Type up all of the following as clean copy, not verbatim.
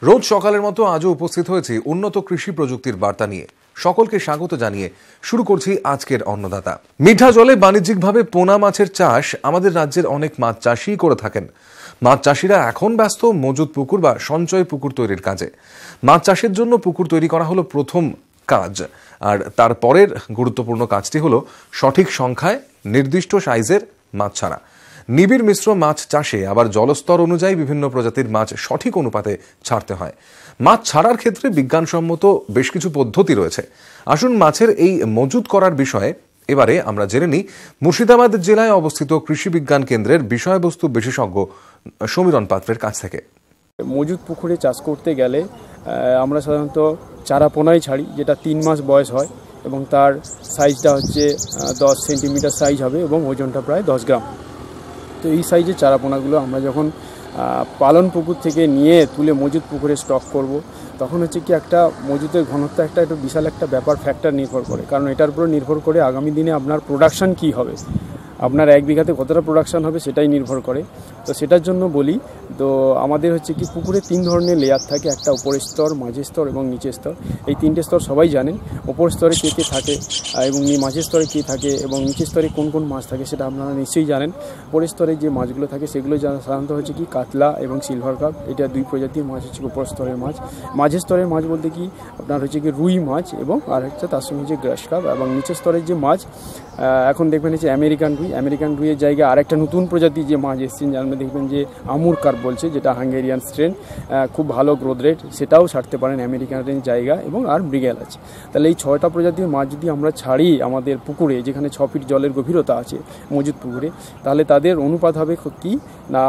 রোজ সকালের মতো আজও উপস্থিত হয়েছি উন্নত কৃষি প্রযুক্তির বার্তা নিয়ে। সকলকে স্বাগত জানিয়ে শুরু করছি আজকের অন্নদাতা। মিঠা জলে বাণিজ্যিকভাবে পোনা মাছের চাষ আমাদের রাজ্যের অনেক মাছ চাষিই করে থাকেন। মাছ চাষিরা এখন ব্যস্ত মজুদ পুকুর বা সঞ্চয় পুকুর তৈরির কাজে। মাছ চাষের জন্য পুকুর তৈরি করা হলো প্রথম কাজ, আর তারপরের গুরুত্বপূর্ণ কাজটি হলো সঠিক সংখ্যায় নির্দিষ্ট সাইজের মাছ ছাড়া। নিবিড় মিশ্র মাছ চাষে আবার জলস্তর অনুযায়ী বিভিন্ন প্রজাতির মাছ সঠিক অনুপাতে ছাড়তে হয়। মাছ ছাড়ার ক্ষেত্রে বিজ্ঞানসম্মত বেশ কিছু পদ্ধতি রয়েছে। আসুন মাছের এই মজুত করার বিষয়ে এবারে আমরা জেনে নিই মুর্শিদাবাদ জেলায় অবস্থিত কৃষি বিজ্ঞান কেন্দ্রের বিষয়বস্তু বিশেষজ্ঞ সমীরণ পাত্রের কাছ থেকে। মজুত পুকুরে চাষ করতে গেলে আমরা সাধারণত চারা পোনাই ছাড়ি, যেটা 3 মাস বয়স হয় এবং তার সাইজটা হচ্ছে 10 সেন্টিমিটার সাইজ হবে এবং ওজনটা প্রায় 10 গ্রাম। তো এই সাইজের চারা পোনাগুলো আমরা যখন পালন পুকুর থেকে নিয়ে তুলে মজুত পুকুরে স্টক করব, তখন হচ্ছে কি একটা মজুতের ঘনত্ব একটা বিশাল একটা ব্যাপার ফ্যাক্টর নির্ভর করে, কারণ এটার উপর নির্ভর করে আগামী দিনে আপনার প্রোডাকশান কী হবে, আপনার 1 বিঘাতে কতটা প্রোডাকশান হবে সেটাই নির্ভর করে। তো সেটার জন্য বলি, তো আমাদের হচ্ছে কি পুকুরে 3 ধরনের লেয়ার থাকে, একটা উপরের স্তর, মাঝের স্তর এবং নিচের স্তর। এই 3টে স্তর সবাই জানেন। উপর স্তরে কে কে থাকে এবং মাঝের স্তরে কে থাকে এবং নিচের স্তরে কোন কোন মাছ থাকে সেটা আপনারা নিশ্চয়ই জানেন। উপরের স্তরে যে মাছগুলো থাকে সেগুলো সাধারণত হচ্ছে কি কাতলা এবং সিলভার কাপ, এটা 2 প্রজাতির মাছ হচ্ছে উপর স্তরের মাছ। মাঝের স্তরের মাছ বলতে কি আপনার হচ্ছে কি রুই মাছ এবং আর হচ্ছে তার সঙ্গে যে গ্রাস কাপ। এবং নিচের স্তরের যে মাছ এখন দেখবেন হচ্ছে আমেরিকান রুইয়ের জায়গায় আরেকটা নতুন প্রজাতি যে মাছ এসেছেন, যার মধ্যে দেখবেন যে আমুর কার্প বলছে, যেটা হাঙ্গেরিয়ান স্ট্রেন, খুব ভালো গ্রোথ রেট, সেটাও ছাড়তে পারেন আমেরিকানের জায়গা, এবং আর ব্রিগেল আছে। তাহলে এই 6টা প্রজাতির মাছ যদি আমরা ছাড়ি আমাদের পুকুরে, যেখানে 6 ফিট জলের গভীরতা আছে মজুদ পুকুরে, তাহলে তাদের অনুপাত হবে কি না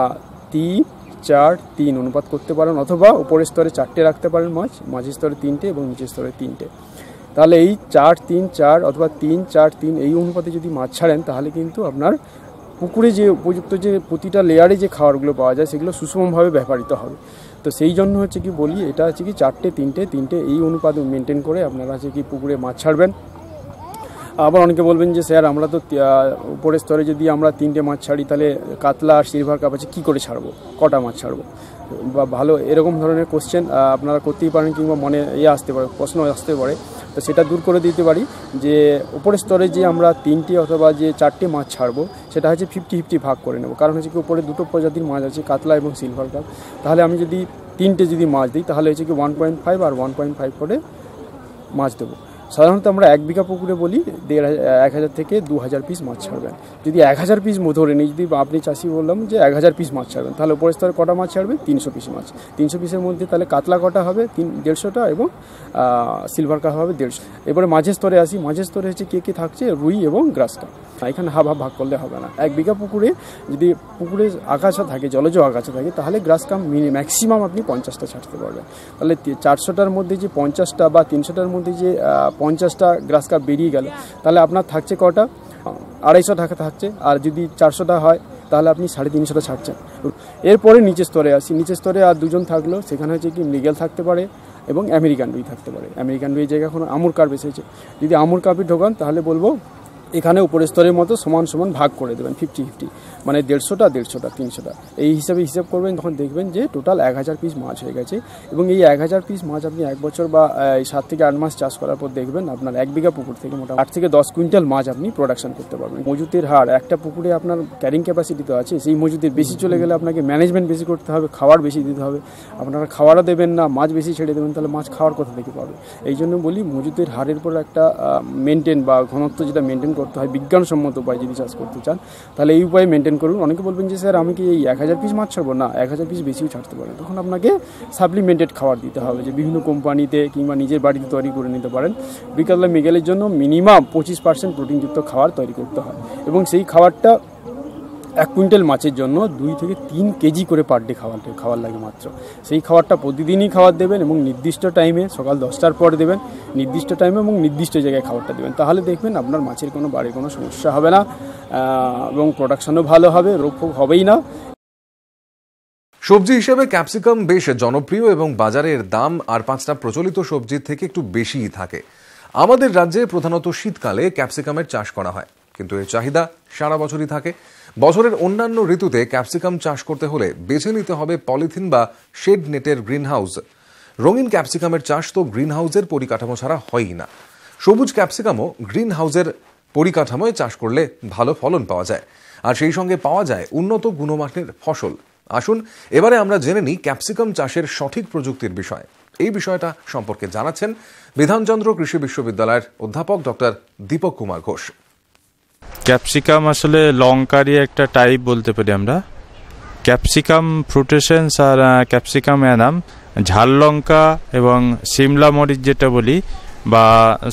3, 4, 3 অনুপাত করতে পারেন, অথবা উপরের স্তরে 4টে রাখতে পারেন মাছ, মাঝের স্তরে 3টে এবং নিচের স্তরে 3টে। তাহলে এই 4, 3, 4 অথবা 3, 4, 3 এই অনুপাতে যদি মাছ ছাড়েন, তাহলে কিন্তু আপনার পুকুরে যে উপযুক্ত যে প্রতিটা লেয়ারে যে খাবারগুলো পাওয়া যায় সেগুলো সুষমভাবে ব্যবহৃত হবে। তো সেই জন্য হচ্ছে কি বলি, এটা হচ্ছে কি 4টে 3টে এই অনুপাত মেনটেন করে আপনারা হচ্ছে কি পুকুরে মাছ ছাড়বেন। আবার অনেকে বলবেন যে স্যার আমরা তো উপরের স্তরে যদি আমরা 3টে মাছ ছাড়ি, তাহলে কাতলা আর সিলভার কাপ আছে, কী করে ছাড়বো, কটা মাছ ছাড়বো, বা ভালো এরকম ধরনের কোশ্চেন আপনারা করতেই পারেন, কিংবা মনে আসতে পারে, প্রশ্ন আসতে পারে। তো সেটা দূর করে দিতে পারি যে উপরের স্তরে যে আমরা 3টে অথবা যে 4টে মাছ ছাড়বো, সেটা হচ্ছে 50-50 ভাগ করে নেব। কারণ হচ্ছে কি উপরে 2টো প্রজাতির মাছ আছে, কাতলা এবং সিলভার কাপ। তাহলে আমি যদি 3টে যদি মাছ দিই, তাহলে হচ্ছে কি 1.5 আর 1.5 করে মাছ দেবো। সাধারণত আমরা 1 বিঘা পুকুরে বলি 1000 থেকে 2000 পিস মাছ ছাড়বেন। যদি 1000 পিস ধরে নিই, যদি আপনি চাষি বললাম যে 1000 পিস মাছ ছাড়বেন, তাহলে উপরের স্তরে কটা মাছ ছাড়বেন? 300 পিস মাছ। 300 পিসের মধ্যে তাহলে কাতলা কটা হবে? 150টা এবং সিলভার কাপ হবে 150। এবারে মাঝের স্তরে আসি। মাঝের স্তরে হচ্ছে কে থাকছে? রুই এবং গ্রাস কাপ। এখানে হাফ ভাগ করলে হবে না। 1 বিঘা পুকুরে যদি পুকুরে আগাছা থাকে, জলজ আগাছা থাকে, তাহলে গ্রাস কাপ ম্যাক্সিমাম আপনি 50টা ছাড়তে পারবেন। তাহলে 400টার মধ্যে যে 50টা বা 300টার মধ্যে যে 50টা গ্রাস কাপ বেরিয়ে গেল, তাহলে আপনার থাকছে কটা? 250 টাকা থাকছে। আর যদি 400টা হয়, তাহলে আপনি 350টা ছাড়ছেন। এরপরে নিচের স্তরে আসি। নিচের স্তরে আর 2জন থাকলো, সেখানে হচ্ছে কি মৃগেল থাকতে পারে এবং আমেরিকান রুই থাকতে পারে। আমেরিকান রুইয়ের জায়গায় এখন আমুর কার্প এসেছে। যদি আমুর কার্পই ঢোকান, তাহলে বলবো এখানে উপরের স্তরের মতো সমান ভাগ করে দেবেন, 50-50, মানে 150টা 300টা এই হিসাবে হিসাব করবেন। তখন দেখবেন যে টোটাল 1000 পিস মাছ হয়ে গেছে। এবং এই 1000 পিস মাছ আপনি 1 বছর বা 7 থেকে 8 মাস চাষ করার পর দেখবেন আপনার 1 বিঘা পুকুর থেকে মোটামুটি 8 থেকে 10 কুইন্টাল মাছ আপনি প্রোডাকশন করতে পারবেন। মজুতের হার একটা পুকুরে আপনার ক্যারিং ক্যাপাসিটি তো আছে, সেই মজুতের বেশি চলে গেলে আপনাকে ম্যানেজমেন্ট বেশি করতে হবে, খাবার বেশি দিতে হবে। আপনারা খাবারও দেবেন না, মাছ বেশি ছেড়ে দেবেন, তাহলে মাছ খাওয়ার কোথা থেকে পাবে? এই জন্য বলি মজুতের হারের পর একটা মেনটেন বা ঘনত্ব যেটা মেনটেন করতে হয় বিজ্ঞানসম্মত উপায় যদি চাষ করতে চান, তাহলে এই উপায় মেনটেন করুন। অনেকে বলবেন যে স্যার আমি কি এই 1000 পিস মাছ ছাড়বো? না, 1000 পিস বেশিও ছাড়তে পারেন। তখন আপনাকে সাপ্লিমেন্টেড খাবার দিতে হবে, যে বিভিন্ন কোম্পানিতে কিংবা নিজের বাড়িতে তৈরি করে নিতে পারেন। বিকালে মেঘেলের জন্য মিনিমাম 25% প্রোটিনযুক্ত খাবার তৈরি করতে হয়, এবং সেই খাবারটা 1 কুইন্টাল মাছের জন্য 2 থেকে 3 কেজি করে পার ডে খাবার লাগে মাত্র। সেই খাবারটা প্রতিদিনই খাবার দেবেন এবং নির্দিষ্ট টাইমে, সকাল 10টার পর দেবেন, নির্দিষ্ট টাইমে এবং নির্দিষ্ট জায়গায় খাবারটা দেবেন। তাহলে দেখবেন আপনার মাছের বাড়ির কোনো সমস্যা হবে না এবং প্রোডাকশনও ভালো হবে, রোগফোগ হবেই না। সবজি হিসেবে ক্যাপসিকাম বেশ জনপ্রিয় এবং বাজারের দাম আর 5টা প্রচলিত সবজির থেকে একটু বেশিই থাকে। আমাদের রাজ্যে প্রধানত শীতকালে ক্যাপসিকামের চাষ করা হয়, কিন্তু এর চাহিদা সারা বছরই থাকে। বছরের অন্যান্য ঋতুতে ক্যাপসিকাম চাষ করতে হলে বেছে নিতে হবে পলিথিন বা শেড নেটের গ্রিনহাউস। রঙিন ক্যাপসিকামের চাষ তো গ্রিন হাউসের পরিকাঠামো ছাড়া হয়ই না। সবুজ ক্যাপসিকামও গ্রিন হাউসের পরিকাঠামোয় চাষ করলে ভালো ফলন পাওয়া যায়, আর সেই সঙ্গে পাওয়া যায় উন্নত গুণমানের ফসল। আসুন এবারে আমরা জেনে নিই ক্যাপসিকাম চাষের সঠিক প্রযুক্তির বিষয়। এই বিষয়টা সম্পর্কে জানাচ্ছেন বিধানচন্দ্র কৃষি বিশ্ববিদ্যালয়ের অধ্যাপক ডক্টর দীপক কুমার ঘোষ। ক্যাপসিকাম আসলে লঙ্কারই একটা টাইপ বলতে পারি আমরা। ক্যাপসিকাম ফ্রুটেসেন্স আর ক্যাপসিকাম অ্যানাম, ঝাল লঙ্কা এবং সিমলা মরিচ যেটা বলি, বা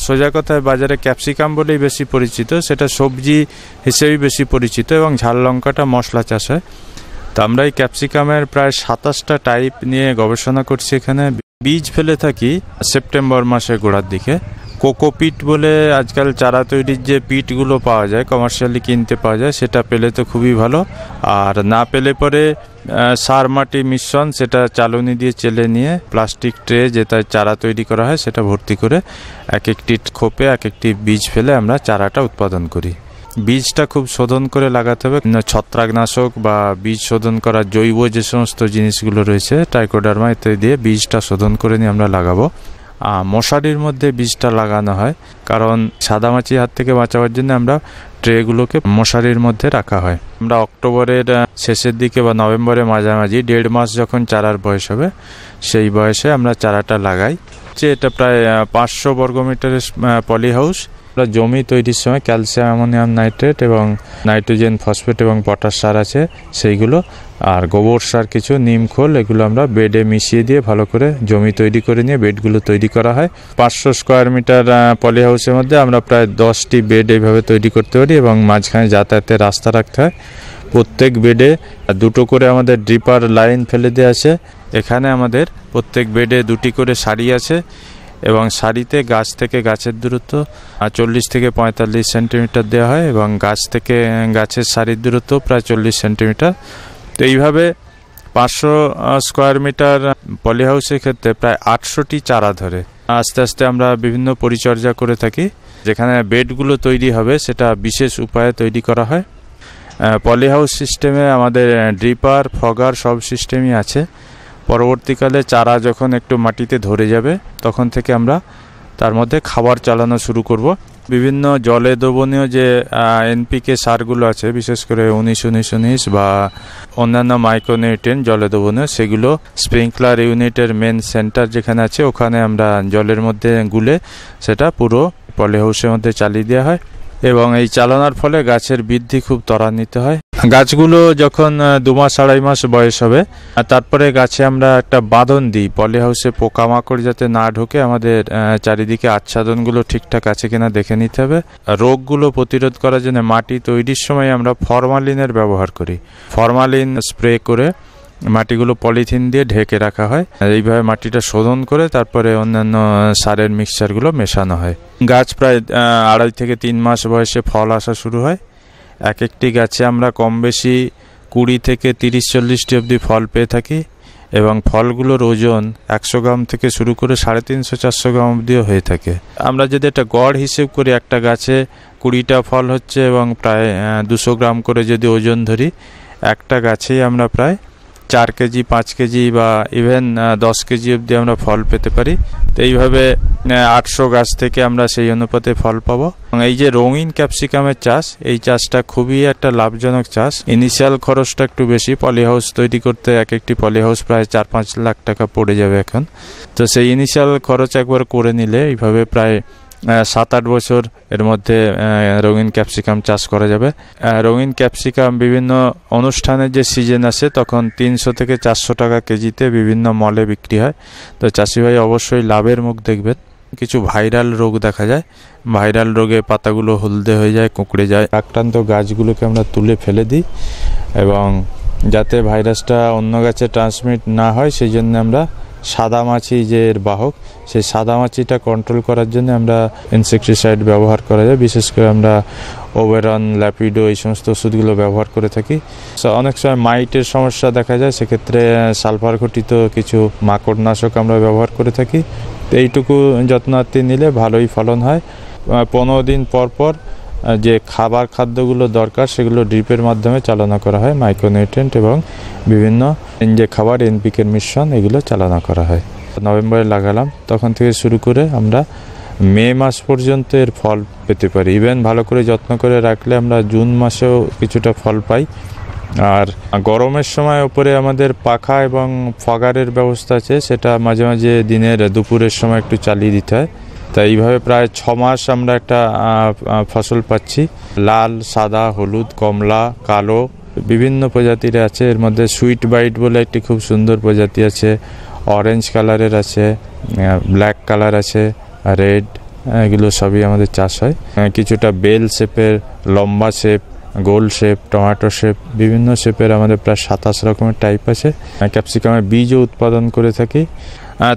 সোজা কথায় বাজারে ক্যাপসিকাম বলেই বেশি পরিচিত, সেটা সবজি হিসেবেই বেশি পরিচিত, এবং ঝাল লঙ্কাটা মশলা চাষ হয়। তো আমরা এই ক্যাপসিকামের প্রায় 27টা টাইপ নিয়ে গবেষণা করছি। এখানে বীজ ফেলে থাকি সেপ্টেম্বর মাসের গোড়ার দিকে। কোকোপিট বলে আজকাল চারা তৈরির যে পিটগুলো পাওয়া যায়, কমার্শিয়ালি কিনতে পাওয়া যায়, সেটা পেলে তো খুবই ভালো। আর না পেলে পরে সার মাটি মিশ্রণ, সেটা চালনি দিয়ে চেলে নিয়ে প্লাস্টিক ট্রে যেটা চারা তৈরি করা হয় সেটা ভর্তি করে এক একটি খোপে এক একটি বীজ ফেলে আমরা চারাটা উৎপাদন করি। বীজটা খুব শোধন করে লাগাতে হবে। ছত্রাকনাশক বা বীজ শোধন করার জৈব যে সমস্ত জিনিসগুলো রয়েছে, ট্রাইকোডার্মা ইত্যাদি দিয়ে বীজটা শোধন করে নিয়ে আমরা লাগাবো। মশারির মধ্যে বীজটা লাগানো হয়, কারণ সাদামাছির হাত থেকে বাঁচাবার জন্য আমরা ট্রেগুলোকে মশারির মধ্যে রাখা হয়। আমরা অক্টোবরের শেষের দিকে বা নভেম্বরের মাঝামাঝি 1.5 মাস যখন চারার বয়স হবে, সেই বয়সে আমরা চারাটা লাগাই। এটা প্রায় 500 বর্গমিটারের পলি হাউস। আমরা জমি তৈরির সময় ক্যালসিয়াম, অ্যামোনিয়াম নাইট্রেট এবং নাইট্রোজেন, ফসফেট এবং পটাশ সার আছে সেইগুলো, আর গোবর সার কিছু, নিম খোল, এগুলো আমরা বেডে মিশিয়ে দিয়ে ভালো করে জমি তৈরি করে নিয়ে বেডগুলো তৈরি করা হয়। 500 স্কোয়ার মিটার পলি হাউসের মধ্যে আমরা প্রায় 10টি বেড এইভাবে তৈরি করতে পারি, এবং মাঝখানে যাতায়াতের রাস্তা রাখতে হয়। প্রত্যেক বেডে 2টো করে আমাদের ড্রিপার লাইন ফেলে দেওয়া আছে। এখানে আমাদের প্রত্যেক বেডে 2টি করে সারি আছে, এবং সারিতে গাছ থেকে গাছের দূরত্ব 40 থেকে 45 সেন্টিমিটার দেওয়া হয়, এবং গাছ থেকে গাছের সারির দূরত্ব প্রায় 40 সেন্টিমিটার। তো এইভাবে 500 স্কোয়ার মিটার পলি হাউসের ক্ষেত্রে প্রায় 800টি চারা ধরে। আস্তে আস্তে আমরা বিভিন্ন পরিচর্যা করে থাকি। যেখানে বেডগুলো তৈরি হবে সেটা বিশেষ উপায়ে তৈরি করা হয়। পলি হাউস সিস্টেমে আমাদের ড্রিপার, ফগার সব সিস্টেমই আছে। পরবর্তীকালে চারা যখন একটু মাটিতে ধরে যাবে, তখন থেকে আমরা তার মধ্যে খাবার চালানো শুরু করব। বিভিন্ন জলে দ্রবণীয় যে এনপিকে সারগুলো আছে, বিশেষ করে 19-19-19 বা অন্যান্য মাইক্রোনিউট্রিয়েন্ট জলে দ্রবণীয়, সেগুলো স্প্রিংকলার ইউনিটের মেন সেন্টার যেখানে আছে, ওখানে আমরা জলের মধ্যে গুলে সেটা পুরো পলি হাউসের মধ্যে চালিয়ে দেওয়া হয়, এবং এই চালানোর ফলে গাছের বৃদ্ধি খুব ত্বরান্বিত হয়। গাছগুলো যখন 2 মাস 2.5 মাস বয়স হবে, তারপরে গাছে আমরা একটা বাঁধন দিই। পলি হাউসে পোকামাকড় যাতে না ঢোকে, আমাদের চারিদিকে আচ্ছাদনগুলো ঠিকঠাক আছে কিনা দেখে নিতে হবে। রোগগুলো প্রতিরোধ করার জন্য মাটি তৈরির সময় আমরা ফরমালিনের ব্যবহার করি। ফরমালিন স্প্রে করে মাটিগুলো পলিথিন দিয়ে ঢেকে রাখা হয়। এইভাবে মাটিটা শোধন করে তারপরে অন্যান্য সারের মিক্সচারগুলো মেশানো হয়। গাছ প্রায় 2.5 থেকে 3 মাস বয়সে ফল আসা শুরু হয়। এক একটি গাছে আমরা কম বেশি 20 থেকে 30-40টি অবধি ফল পেয়ে থাকি, এবং ফলগুলোর ওজন 100 গ্রাম থেকে শুরু করে 350-400 গ্রাম অবধিও হয়ে থাকে। আমরা যদি একটা গড় হিসেব করি, একটা গাছে 20টা ফল হচ্ছে এবং প্রায় 200 গ্রাম করে যদি ওজন ধরি, একটা গাছেই আমরা প্রায় 4 কেজি, 5 কেজি বা ইভেন 10 কেজি অবধি আমরা ফল পেতে পারি। তো এইভাবে 800 গাছ থেকে আমরা সেই অনুপাতে ফল পাবো। এই যে রঙিন ক্যাপসিকামের চাষ, এই চাষটা খুবই একটা লাভজনক চাষ। ইনিশিয়াল খরচটা একটু বেশি। পলি হাউস তৈরি করতে এক একটি পলি হাউস প্রায় 4-5 লাখ টাকা পড়ে যাবে এখন। তো সেই ইনিশিয়াল খরচ একবার করে নিলে এইভাবে প্রায় 7-8 বছর এর মধ্যে রঙিন ক্যাপসিকাম চাষ করা যাবে। রঙিন ক্যাপসিকাম বিভিন্ন অনুষ্ঠানের যে সিজন আসে, তখন 300 থেকে 400 টাকা কেজিতে বিভিন্ন মলে বিক্রি হয়। তো চাষি ভাই অবশ্যই লাভের মুখ দেখবেন। কিছু ভাইরাল রোগ দেখা যায়। ভাইরাল রোগে পাতাগুলো হলদে হয়ে যায়, কুঁকড়ে যায়। আক্রান্ত গাছগুলোকে আমরা তুলে ফেলে দিই, এবং যাতে ভাইরাসটা অন্য গাছে ট্রান্সমিট না হয় সেই জন্য আমরা সাদামাছি যে এর বাহক, সেই সাদামাছিটা কন্ট্রোল করার জন্য আমরা ইনসেকটিসাইড ব্যবহার করা যায়। বিশেষ করে আমরা ওবেরন, ল্যাপিডো এই সমস্ত ওষুধগুলো ব্যবহার করে থাকি। অনেক সময় মাইটের সমস্যা দেখা যায়, সেক্ষেত্রে সালফার ঘটিত কিছু মাকড়নাশক আমরা ব্যবহার করে থাকি। তো এইটুকু যত্নার্থী নিলে ভালোই ফলন হয়। 15 দিন পর পর যে খাদ্যগুলো দরকার সেগুলো ড্রিপের মাধ্যমে চালনা করা হয়। মাইক্রোনিউট্রিয়েন্ট এবং বিভিন্ন যে খাবার এনপিকের মিশ্রণ, এগুলো চালনা করা হয়। নভেম্বরে লাগালাম, তখন থেকে শুরু করে আমরা মে মাস পর্যন্ত এর ফল পেতে পারি। ইভেন ভালো করে যত্ন করে রাখলে আমরা জুন মাসেও কিছুটা ফল পাই। আর গরমের সময় ওপরে আমাদের পাখা এবং ফগারের ব্যবস্থা আছে, সেটা মাঝে মাঝে দিনের দুপুরের সময় একটু চালিয়ে দিতে হয়। তাই এইভাবে প্রায় 6 মাস আমরা একটা ফসল পাচ্ছি। লাল, সাদা, হলুদ, কমলা, কালো বিভিন্ন প্রজাতির আছে। এর মধ্যে সুইট বাইট বলে একটি খুব সুন্দর প্রজাতি আছে, অরেঞ্জ কালারের আছে, ব্ল্যাক কালার আছে, রেড, এগুলো সবই আমাদের চাষ হয়। কিছুটা বেল শেপের, লম্বা শেপ, গোল শেপ, টমেটো শেপ, বিভিন্ন শেপের আমাদের প্রায় 27 রকমের টাইপ আছে। ক্যাপসিকামের বীজও উৎপাদন করে থাকি।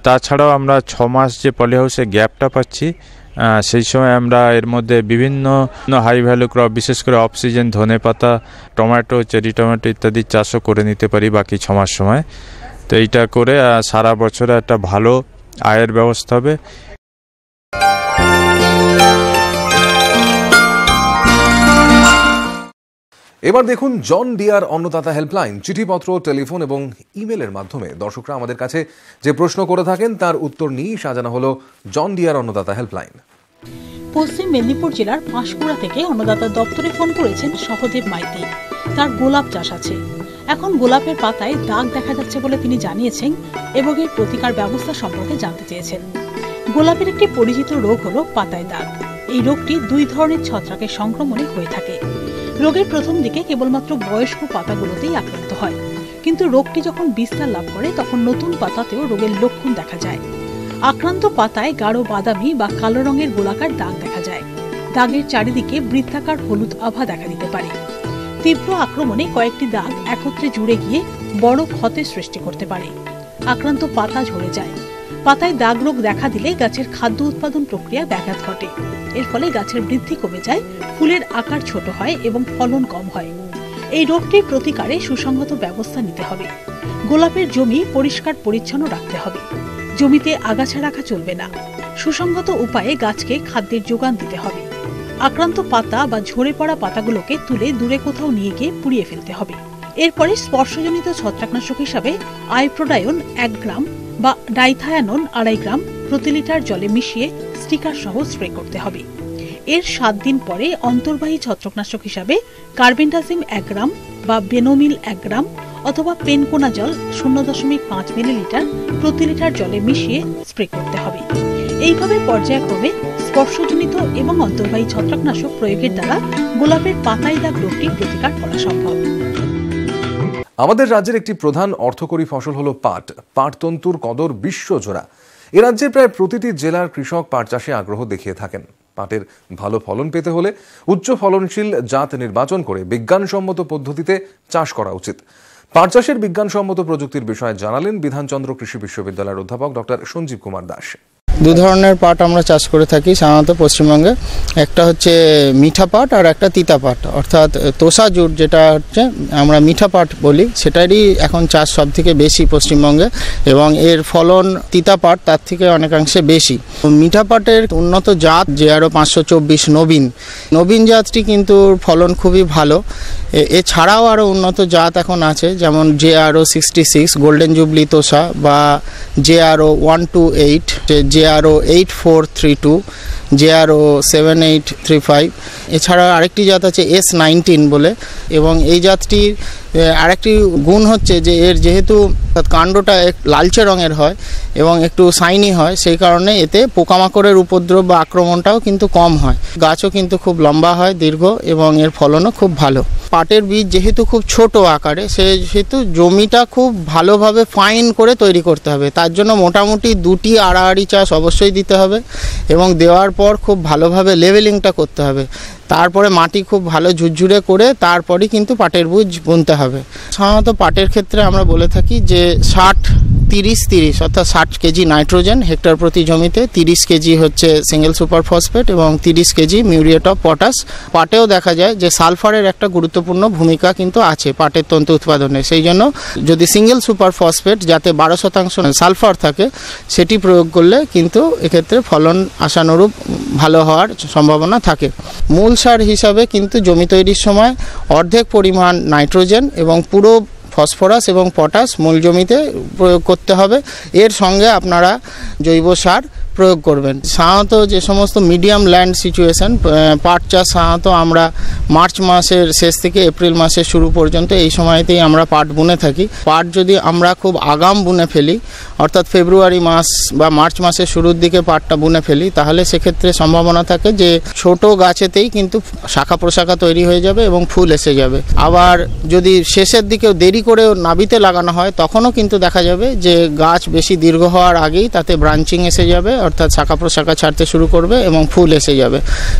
তাছাড়াও আমরা 6 মাস যে পলিহাউসে গ্যাপটা পাচ্ছি, সেই সময় আমরা এর মধ্যে বিভিন্ন হাই ভ্যালু ক্রপ, বিশেষ করে অফ সিজন ধনেপাতা, টমেটো, চেরি টমেটো ইত্যাদি চাষও করে নিতে পারি বাকি 6 মাস সময়। তো এইটা করে সারা বছরে একটা ভালো আয়ের ব্যবস্থা হবে। এবার দেখুন জন ডিয়ার অন্নদাতা হেল্পলাইন। চিঠিপত্র, টেলিফোন এবং ইমেলের মাধ্যমে দর্শকরা আমাদের কাছে যে প্রশ্ন করে থাকেন তার উত্তর নিয়েই সাজানো হলো জন ডিয়ার অন্নদাতা হেল্পলাইন। পশ্চিম মেদিনীপুর জেলার পাঁশকুড়া থেকে অন্নদাতা দপ্তরে ফোন করেছেন সহদেব মাইতি। তার গোলাপ চাষ আছে। এখন গোলাপের পাতায় দাগ দেখা যাচ্ছে বলে তিনি জানিয়েছেন এবং এর প্রতিকার ব্যবস্থা সম্পর্কে জানতে চেয়েছেন। গোলাপের একটি পরিচিত রোগ হলো পাতায় দাগ। এই রোগটি 2 ধরনের ছত্রাকের সংক্রমণে হয়ে থাকে। রোগের প্রথম দিকে কেবলমাত্র বয়স্ক পাতাগুলোতেই আক্রান্ত হয়, কিন্তু রোগটি যখন বিস্তার লাভ করে তখন নতুন পাতাতেও রোগের লক্ষণ দেখা যায়। আক্রান্ত পাতায় গাঢ় বাদামি বা কালো রঙের গোলাকার দাগ দেখা যায়। দাগের চারিদিকে বৃত্তাকার হলুদ আভা দেখা দিতে পারে। তীব্র আক্রমণে কয়েকটি দাগ একত্রে জুড়ে গিয়ে বড় ক্ষতের সৃষ্টি করতে পারে। আক্রান্ত পাতা ঝরে যায়। পাতায় দাগ রোগ দেখা দিলে গাছের খাদ্য উৎপাদন প্রক্রিয়া ব্যাঘাত ঘটে। এর ফলে গাছের বৃদ্ধি কমে যায়, ফুলের আকার ছোট হয় এবং ফলন কম হয়। এই রোগটির প্রতিকারে সুসংহত ব্যবস্থা নিতে হবে। গোলাপের জমি পরিষ্কার পরিচ্ছন্ন রাখতে হবে। জমিতে আগাছা রাখা চলবে না। সুসংহত উপায়ে গাছকে খাদ্যের যোগান দিতে হবে। আক্রান্ত পাতা বা ঝরে পড়া পাতাগুলোকে তুলে দূরে কোথাও নিয়ে গিয়ে পুড়িয়ে ফেলতে হবে। এরপরে স্পর্শজনিত ছত্রাকনাশক হিসাবে আইপ্রোডায়ন 1 গ্রাম বা ডাইথায়ানন 2.5 গ্রাম প্রতি লিটার জলে মিশিয়ে স্টিকার সহ স্প্রে করতে হবে। এর 7 দিন পরে অন্তর্বাহী ছত্রাকনাশক হিসাবে কার্বেন্ডাজিম 1 গ্রাম বা বেনোমিল 1 গ্রাম অথবা পেনকোনাজল 0.5 মিলিলিটার প্রতি লিটার জলে মিশিয়ে স্প্রে করতে হবে। এইভাবে পর্যায়ক্রমে স্পর্শজনিত এবং অন্তর্বাহী ছত্রাকনাশক প্রয়োগের দ্বারা গোলাপের পাতায় দাগ রোগটির প্রতিকার করা সম্ভব। আমাদের রাজ্যের একটি প্রধান অর্থকরী ফসল হলো পাট। পাট তন্তুর কদর বিশ্বজোড়া। এ রাজ্যের প্রায় প্রতিটি জেলার কৃষক পাট চাষে আগ্রহ দেখিয়ে থাকেন। পাটের ভালো ফলন পেতে হলে উচ্চ ফলনশীল জাত নির্বাচন করে বিজ্ঞানসম্মত পদ্ধতিতে চাষ করা উচিত। পাট চাষের বিজ্ঞানসম্মত প্রযুক্তির বিষয়ে জানালেন বিধানচন্দ্র কৃষি বিশ্ববিদ্যালয়ের অধ্যাপক ডক্টর সঞ্জীব কুমার দাস। 2 ধরনের পাট আমরা চাষ করে থাকি সাধারণত পশ্চিমবঙ্গে। একটা হচ্ছে মিঠা পাট আর একটা তিতা পাট, অর্থাৎ তোষা জুট যেটা হচ্ছে আমরা মিঠা পাট বলি, সেটারই এখন চাষ সব থেকে বেশি পশ্চিমবঙ্গে এবং এর ফলন তিতা পাট তার থেকে অনেকাংশে বেশি। মিঠা পাটের উন্নত জাত JRO 524 নবীন জাতটি কিন্তু ফলন খুবই ভালো। এছাড়াও আরও উন্নত জাত এখন আছে, যেমন JRO 66 গোল্ডেন জুবলি তোষা বা JRO 128, JRO 8432, JRO 7835। এছাড়া আরেকটি জাত আছে S19 বলে, এবং এই জাতটির আরেকটি গুণ হচ্ছে যে এর যেহেতু কাণ্ডটা লালচে রঙের হয় এবং একটু শাইনি হয়, সেই কারণে এতে পোকামাকড়ের উপদ্রব বা আক্রমণটাও কিন্তু কম হয়। গাছও কিন্তু খুব লম্বা হয়, দীর্ঘ, এবং এর ফলনও খুব ভালো। পাটের বীজ যেহেতু খুব ছোট আকারে, সেহেতু জমিটা খুব ভালোভাবে ফাইন করে তৈরি করতে হবে। তার জন্য মোটামুটি 2টি আড়াআড়ি চাষ অবশ্যই দিতে হবে এবং দেওয়ার পর খুব ভালোভাবে লেভেলিংটা করতে হবে। তারপরে মাটি খুব ভালো ঝুরঝুরে করে তারপরই কিন্তু পাটের বীজ বুনতে হবে। সাধারণত পাটের ক্ষেত্রে আমরা বলে থাকি যে 60-30-30 অর্থাৎ 60 কেজি নাইট্রোজেন হেক্টর প্রতি জমিতে, 30 কেজি হচ্ছে সিঙ্গেল সুপার ফসফেট এবং 30 কেজি মিউরিয়েট অফ পটাশ। পাটেও দেখা যায় যে সালফারের একটা গুরুত্বপূর্ণ ভূমিকা কিন্তু আছে পাটের তন্তু উৎপাদনে। সেই জন্য যদি সিঙ্গেল সুপার ফসফেট যাতে 12% সালফার থাকে সেটি প্রয়োগ করলে কিন্তু এক্ষেত্রে ফলন আশানুরূপ ভালো হওয়ার সম্ভাবনা থাকে। মূল সার হিসাবে কিন্তু জমি তৈরির সময় অর্ধেক পরিমাণ নাইট্রোজেন এবং পুরো ফসফরাস এবং পটাশ মূল জমিতে প্রয়োগ করতে হবে। এর সঙ্গে আপনারা জৈব সার প্রয়োগ করবেন। সাধারণত যে সমস্ত মিডিয়াম ল্যান্ড সিচুয়েশন, পাট চাষ সাধারণত আমরা মার্চ মাসের শেষ থেকে এপ্রিল মাসের শুরু পর্যন্ত এই সময়তেই আমরা পাট বুনে থাকি। পাট যদি আমরা খুব আগাম বুনে ফেলি, অর্থাৎ ফেব্রুয়ারি মাস বা মার্চ মাসের শুরুর দিকে পাটটা বুনে ফেলি, তাহলে সেক্ষেত্রে সম্ভাবনা থাকে যে ছোট গাছেতেই কিন্তু শাখা প্রশাখা তৈরি হয়ে যাবে এবং ফুল এসে যাবে। আবার যদি শেষের দিকেও দেরি করে নাবিতে লাগানো হয়, তখনও কিন্তু দেখা যাবে যে গাছ বেশি দীর্ঘ হওয়ার আগেই তাতে ব্রাঞ্চিং এসে যাবে, অর্থাৎ শাখা প্রশাখা ছাড়তে শুরু করবে এবং ফুল এসে যাবে।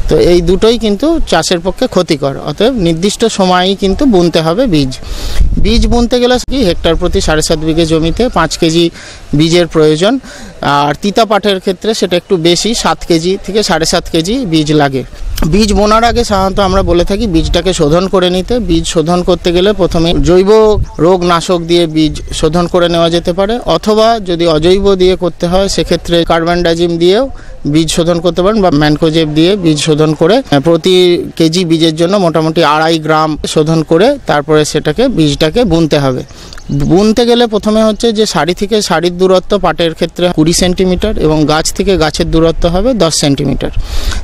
তো এই দুটোই কিন্তু চাষের পক্ষে ক্ষতিকর। অতএব নির্দিষ্ট সময়েই কিন্তু বুনতে হবে বীজ বুনতে গেলে কি হেক্টর প্রতি 7.5 বিঘে জমিতে 5 কেজি বীজের প্রয়োজন। আর তিতা পাটের ক্ষেত্রে সেটা একটু বেশি, 7 কেজি থেকে 7.5 কেজি বীজ লাগে। বীজ বোনার আগে সাধারণত আমরা বলে থাকি বীজটাকে শোধন করে নিতে। বীজ শোধন করতে গেলে প্রথমে জৈব রোগনাশক দিয়ে বীজ শোধন করে নেওয়া যেতে পারে, অথবা যদি অজৈব দিয়ে করতে হয় সেক্ষেত্রে কার্বানডাজিম দিয়েও বীজ শোধন করতে পারেন, বা ম্যানকোজেব দিয়ে বীজ শোধন করে প্রতি কেজি বীজের জন্য মোটামুটি 2.5 গ্রাম শোধন করে তারপরে বীজটাকে বুনতে হবে। বুনতে গেলে প্রথমে হচ্ছে যে সারি থেকে সারির দূরত্ব পাটের ক্ষেত্রে 20 সেন্টিমিটার এবং গাছ থেকে গাছের দূরত্ব হবে 10 সেন্টিমিটার।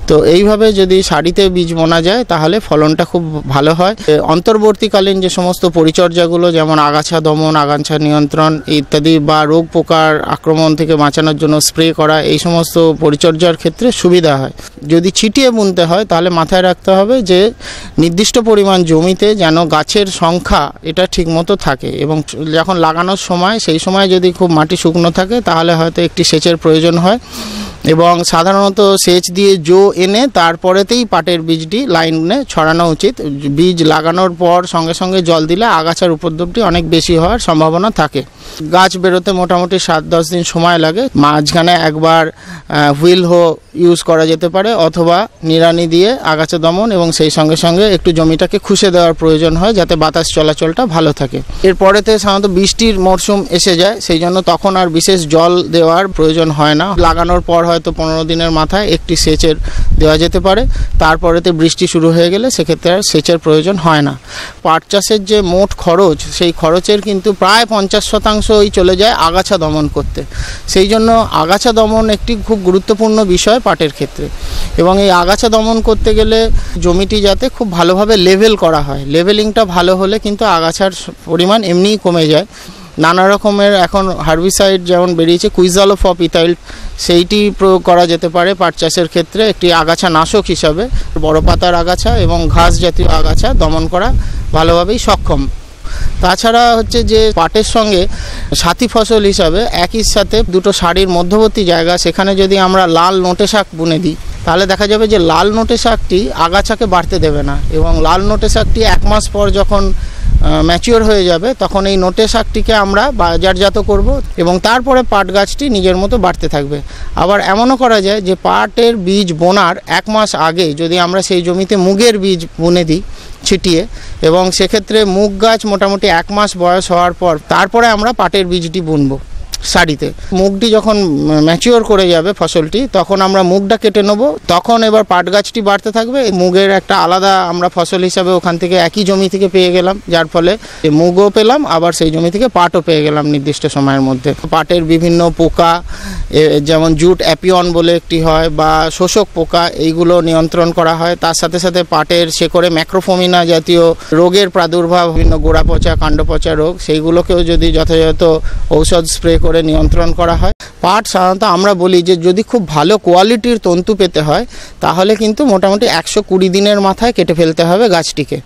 তো এইভাবে যদি সারিতে বীজ বোনা যায় তাহলে ফলনটা খুব ভালো হয়। অন্তর্বর্তীকালীন যে সমস্ত পরিচর্যাগুলো, যেমন আগাছা দমন, আগাছা নিয়ন্ত্রণ ইত্যাদি, বা রোগ পোকার আক্রমণ থেকে বাঁচানোর জন্য স্প্রে করা, এই সমস্ত পরিচর্যার ক্ষেত্রে সুবিধা হয়। যদি ছিটিয়ে বুনতে হয় তাহলে মাথায় রাখতে হবে যে নির্দিষ্ট পরিমাণ জমিতে যেন গাছের সংখ্যা এটা ঠিকমতো থাকে, এবং যখন লাগানোর সময় সেই সময় যদি খুব মাটি শুকনো থাকে তাহলে হয়তো একটি সেচের প্রয়োজন হয়, এবং সাধারণত সেচ দিয়ে এনে তারপরেতেই পাটের বীজটি লাইনে ছড়ানো উচিত। বীজ লাগানোর পর সঙ্গে সঙ্গে জল দিলে আগাছার উপদ্রবটি অনেক বেশি হওয়ার সম্ভাবনা থাকে। গাছ বেরোতে মোটামুটি 7-10 দিন সময় লাগে। মাঝখানে একবার হুইল হো ইউজ করা যেতে পারে, অথবা নিড়ানি দিয়ে আগাছা দমন, এবং সেই সঙ্গে সঙ্গে একটু জমিটাকে খুশে দেওয়ার প্রয়োজন হয় যাতে বাতাস চলাচলটা ভালো থাকে। এরপরেতে সাধারণত বৃষ্টির মরশুম এসে যায়, সেই জন্য তখন আর বিশেষ জল দেওয়ার প্রয়োজন হয় না। লাগানোর পর হয়তো 15 দিনের মাথায় একটি সেচের দেওয়া যেতে পারে। তারপরেতে বৃষ্টি শুরু হয়ে গেলে সেক্ষেত্রে আর সেচের প্রয়োজন হয় না। পাট চাষের যে মোট খরচ, সেই খরচের কিন্তু প্রায় 50% চলে যায় আগাছা দমন করতে। সেই জন্য আগাছা দমন একটি খুব গুরুত্বপূর্ণ বিষয় পাটের ক্ষেত্রে, এবং এই আগাছা দমন করতে গেলে জমিটি যাতে খুব ভালোভাবে লেভেল করা হয়। লেভেলিংটা ভালো হলে কিন্তু আগাছার পরিমাণ এমনিই কমে যায়। নানা রকমের এখন হার্বিসাইড যেমন বেরিয়েছে, কুইজালোফপ ইথাইল, সেইটি প্রয়োগ করা যেতে পারে পাট চাষের ক্ষেত্রে একটি আগাছা নাশক হিসাবে। বড় পাতার আগাছা এবং ঘাস জাতীয় আগাছা দমন করা ভালোভাবেই সক্ষম। তাছাড়া হচ্ছে যে পাটের সঙ্গে সাথী ফসল হিসাবে একই সাথে দুটো সারির মধ্যবর্তী জায়গা, সেখানে যদি আমরা লাল নোটে শাক বুনে দিই তাহলে দেখা যাবে যে লাল নোটে শাকটি আগাছাকে বাড়তে দেবে না, এবং লাল নোটে শাকটি 1 মাস পর যখন ম্যাচিওর হয়ে যাবে তখন এই নোটে শাকটিকে আমরা বাজারজাত করব, এবং তারপরে পাট গাছটি নিজের মতো বাড়তে থাকবে। আবার এমনও করা যায় যে পাটের বীজ বোনার 1 মাস আগে যদি আমরা সেই জমিতে মুগের বীজ বুনে দিই ছিটিয়ে, এবং সেক্ষেত্রে মুগ গাছ মোটামুটি 1 মাস বয়স হওয়ার পর তারপরে আমরা পাটের বীজটি বুনবো সারিতে। মুগটি যখন ম্যাচিওর করে যাবে ফসলটি, তখন আমরা মুগটা কেটে নেব, তখন এবার পাট গাছটি বাড়তে থাকবে। মুগের একটা আলাদা আমরা ফসল হিসাবে ওখান থেকে একই জমি থেকে পেয়ে গেলাম, যার ফলে মুগও পেলাম, আবার সেই জমি থেকে পাটও পেয়ে গেলাম নির্দিষ্ট সময়ের মধ্যে। পাটের বিভিন্ন পোকা, যেমন জুট অ্যাপিয়ন বলে একটি হয়, বা শোষক পোকা, এইগুলো নিয়ন্ত্রণ করা হয়। তার সাথে সাথে পাটের শেকড়ে ম্যাক্রোফোমিনা জাতীয় রোগের প্রাদুর্ভাব, বিভিন্ন গোড়া পচা, কাণ্ড পচা রোগ, সেইগুলোকেও যদি যথাযথ ঔষধ স্প্রে করে নিয়ন্ত্রণ করা হয়। পাট সাধারণত আমরা বলি যে যদি খুব ভালো কোয়ালিটির তন্তু পেতে হয় তাহলে কিন্তু মোটামুটি 120 দিনের মাথায় কেটে ফেলতে হবে গাছটিকে।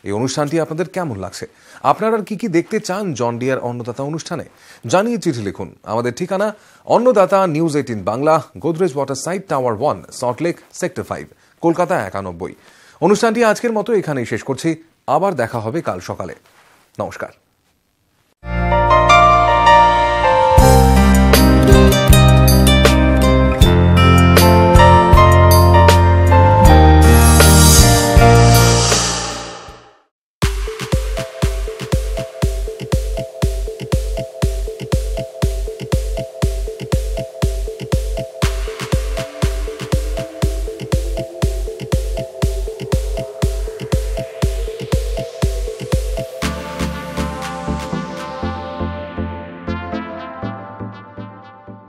এই অনুষ্ঠানটি আপনাদের কেমন লাগছে? আপনারা কি কি দেখতে চান জন ডিয়ার অন্নদাতা অনুষ্ঠানে? জানিয়ে চিঠি লিখুন। আমাদের ঠিকানা Annadata news 18 Bangla, Godrej water side, tower 1, Saltlake, sector 5, Kolkata 91। অনুষ্ঠানটি আজকের মতো এখানেই শেষ করছি। আবার দেখা হবে কাল সকালে। নমস্কার।